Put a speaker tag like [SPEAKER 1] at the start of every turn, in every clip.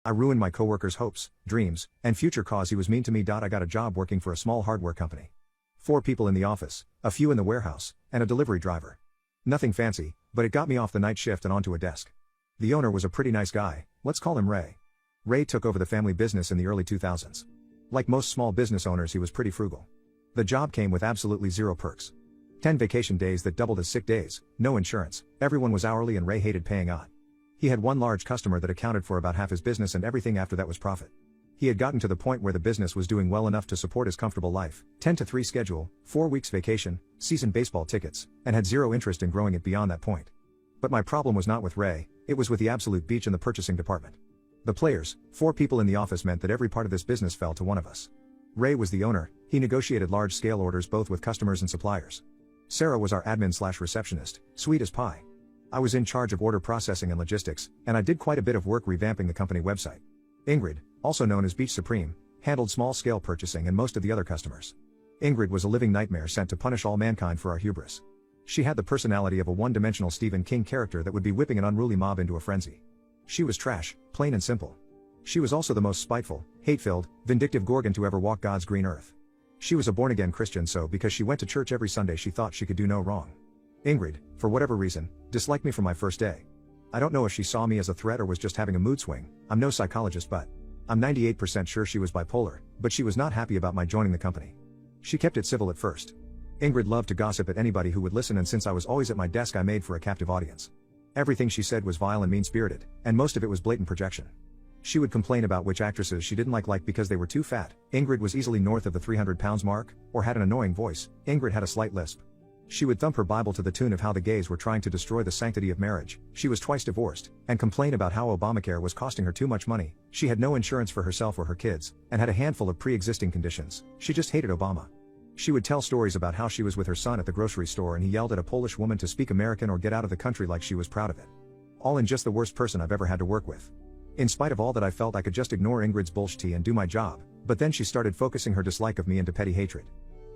[SPEAKER 1] I ruined my coworkers' hopes, dreams, and future cause he was mean to me. I got a job working for a small hardware company. 4 people in the office, a few in the warehouse, and a delivery driver. Nothing fancy, but it got me off the night shift and onto a desk. The owner was a pretty nice guy, let's call him Ray. Ray took over the family business in the early 2000s. Like most small business owners, he was pretty frugal. The job came with absolutely zero perks. 10 vacation days that doubled as sick days, no insurance, everyone was hourly and Ray hated paying odd. He had one large customer that accounted for about half his business and everything after that was profit. He had gotten to the point where the business was doing well enough to support his comfortable life, 10-3 schedule, 4 weeks vacation, season baseball tickets, and had zero interest in growing it beyond that point. But my problem was not with Ray, it was with the absolute beach in the purchasing department. The players, 4 people in the office, meant that every part of this business fell to one of us. Ray was the owner, he negotiated large-scale orders both with customers and suppliers. Sarah was our admin/receptionist, sweet as pie. I was in charge of order processing and logistics, and I did quite a bit of work revamping the company website. Ingrid, also known as Beach Supreme, handled small-scale purchasing and most of the other customers. Ingrid was a living nightmare sent to punish all mankind for our hubris. She had the personality of a one-dimensional Stephen King character that would be whipping an unruly mob into a frenzy. She was trash, plain and simple. She was also the most spiteful, hate-filled, vindictive gorgon to ever walk God's green earth. She was a born-again Christian, so because she went to church every Sunday she thought she could do no wrong. Ingrid, for whatever reason, disliked me from my first day. I don't know if she saw me as a threat or was just having a mood swing, I'm no psychologist, but I'm 98% sure she was bipolar, but she was not happy about my joining the company. She kept it civil at first. Ingrid loved to gossip at anybody who would listen, and since I was always at my desk I made for a captive audience. Everything she said was vile and mean-spirited, and most of it was blatant projection. She would complain about which actresses she didn't like because they were too fat. Ingrid was easily north of the 300 pounds mark, or had an annoying voice. Ingrid had a slight lisp. She would thump her Bible to the tune of how the gays were trying to destroy the sanctity of marriage. She was twice divorced, and complained about how Obamacare was costing her too much money. She had no insurance for herself or her kids, and had a handful of pre-existing conditions. She just hated Obama. She would tell stories about how she was with her son at the grocery store and he yelled at a Polish woman to speak American or get out of the country like she was proud of it. All in just the worst person I've ever had to work with. In spite of all that, I felt I could just ignore Ingrid's bullshit and do my job, but then she started focusing her dislike of me into petty hatred.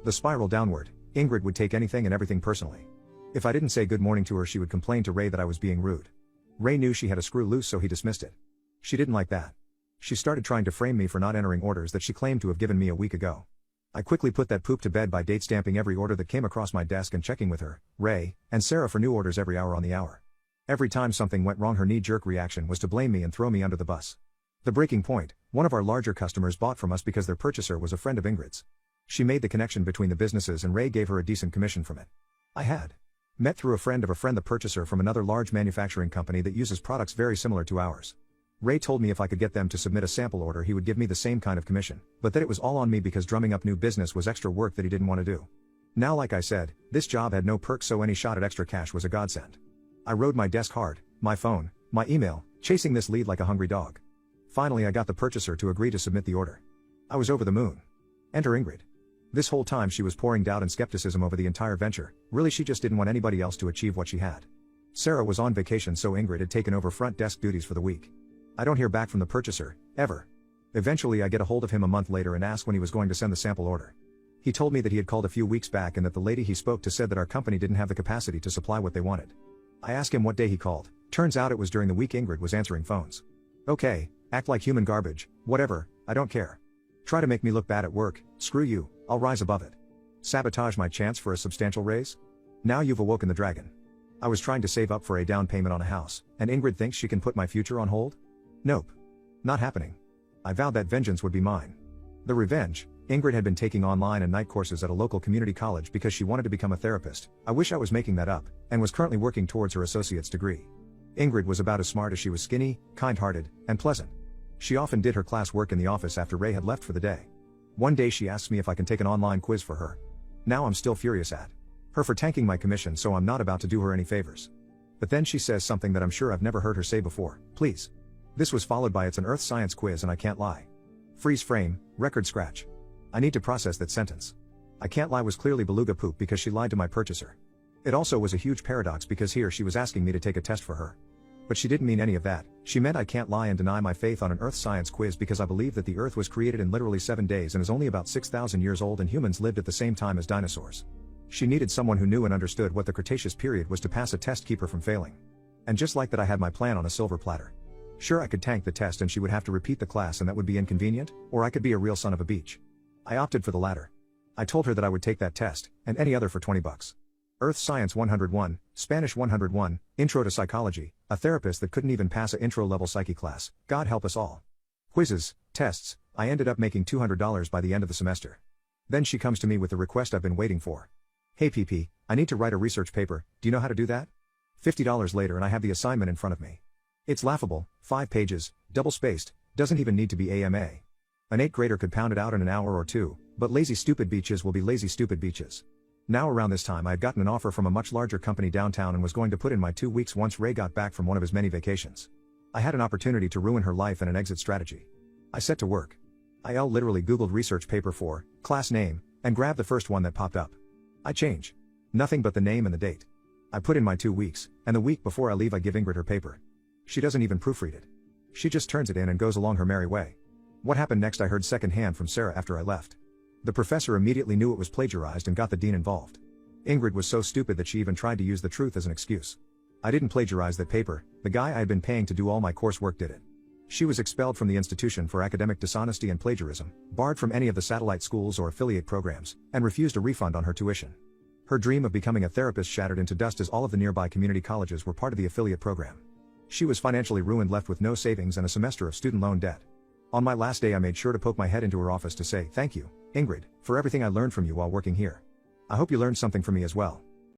[SPEAKER 1] The spiral downward. Ingrid would take anything and everything personally. If I didn't say good morning to her, she would complain to Ray that I was being rude. Ray knew she had a screw loose, so he dismissed it. She didn't like that. She started trying to frame me for not entering orders that she claimed to have given me a week ago. I quickly put that poop to bed by date stamping every order that came across my desk and checking with her, Ray, and Sarah for new orders every hour on the hour. Every time something went wrong, her knee-jerk reaction was to blame me and throw me under the bus. The breaking point: one of our larger customers bought from us because their purchaser was a friend of Ingrid's. She made the connection between the businesses and Ray gave her a decent commission from it. I had met through a friend of a friend the purchaser from another large manufacturing company that uses products very similar to ours. Ray told me if I could get them to submit a sample order he would give me the same kind of commission, but that it was all on me because drumming up new business was extra work that he didn't want to do. Now, like I said, this job had no perks, so any shot at extra cash was a godsend. I rode my desk hard, my phone, my email, chasing this lead like a hungry dog. Finally I got the purchaser to agree to submit the order. I was over the moon. Enter Ingrid. This whole time she was pouring doubt and skepticism over the entire venture. Really, she just didn't want anybody else to achieve what she had. Sarah was on vacation, so Ingrid had taken over front desk duties for the week. I don't hear back from the purchaser, ever. Eventually I get a hold of him a month later and ask when he was going to send the sample order. He told me that he had called a few weeks back and that the lady he spoke to said that our company didn't have the capacity to supply what they wanted. I asked him what day he called. Turns out it was during the week Ingrid was answering phones. Okay, act like human garbage, whatever, I don't care. Try to make me look bad at work, screw you, I'll rise above it. Sabotage my chance for a substantial raise? Now you've awoken the dragon. I was trying to save up for a down payment on a house, and Ingrid thinks she can put my future on hold? Nope. Not happening. I vowed that vengeance would be mine. The revenge. Ingrid had been taking online and night courses at a local community college because she wanted to become a therapist. I wish I was making that up, and was currently working towards her associate's degree. Ingrid was about as smart as she was skinny, kind-hearted, and pleasant. She often did her class work in the office after Ray had left for the day. One day she asks me if I can take an online quiz for her. Now I'm still furious at her for tanking my commission, so I'm not about to do her any favors. But then she says something that I'm sure I've never heard her say before. Please. This was followed by, it's an earth science quiz and I can't lie. Freeze frame, record scratch. I need to process that sentence. I can't lie was clearly beluga poop because she lied to my purchaser. It also was a huge paradox because here she was asking me to take a test for her. But she didn't mean any of that. She meant I can't lie and deny my faith on an earth science quiz because I believe that the earth was created in literally 7 days and is only about 6,000 years old and humans lived at the same time as dinosaurs. She needed someone who knew and understood what the Cretaceous period was to pass a test, keep her from failing. And just like that, I had my plan on a silver platter. Sure, I could tank the test and she would have to repeat the class and that would be inconvenient, or I could be a real son of a beach. I opted for the latter. I told her that I would take that test, and any other for $20. Earth Science 101, Spanish 101, Intro to Psychology, a therapist that couldn't even pass a intro-level psyche class, God help us all. Quizzes, tests, I ended up making $200 by the end of the semester. Then she comes to me with the request I've been waiting for. Hey PP, I need to write a research paper, do you know how to do that? $50 later and I have the assignment in front of me. It's laughable, 5 pages, double-spaced, doesn't even need to be AMA. An 8th grader could pound it out in an hour or two, but lazy stupid beaches will be lazy stupid beaches. Now around this time I had gotten an offer from a much larger company downtown and was going to put in my 2 weeks once Ray got back from one of his many vacations. I had an opportunity to ruin her life and an exit strategy. I set to work. I literally googled research paper for, class name, and grabbed the first one that popped up. I change. Nothing but the name and the date. I put in my 2 weeks, and the week before I leave I give Ingrid her paper. She doesn't even proofread it. She just turns it in and goes along her merry way. What happened next I heard secondhand from Sarah after I left. The professor immediately knew it was plagiarized and got the dean involved. Ingrid was so stupid that she even tried to use the truth as an excuse. I didn't plagiarize that paper, the guy I had been paying to do all my coursework did it. She was expelled from the institution for academic dishonesty and plagiarism, barred from any of the satellite schools or affiliate programs, and refused a refund on her tuition. Her dream of becoming a therapist shattered into dust as all of the nearby community colleges were part of the affiliate program. She was financially ruined, left with no savings and a semester of student loan debt. On my last day I made sure to poke my head into her office to say, "Thank you, Ingrid, for everything I learned from you while working here. I hope you learned something from me as well."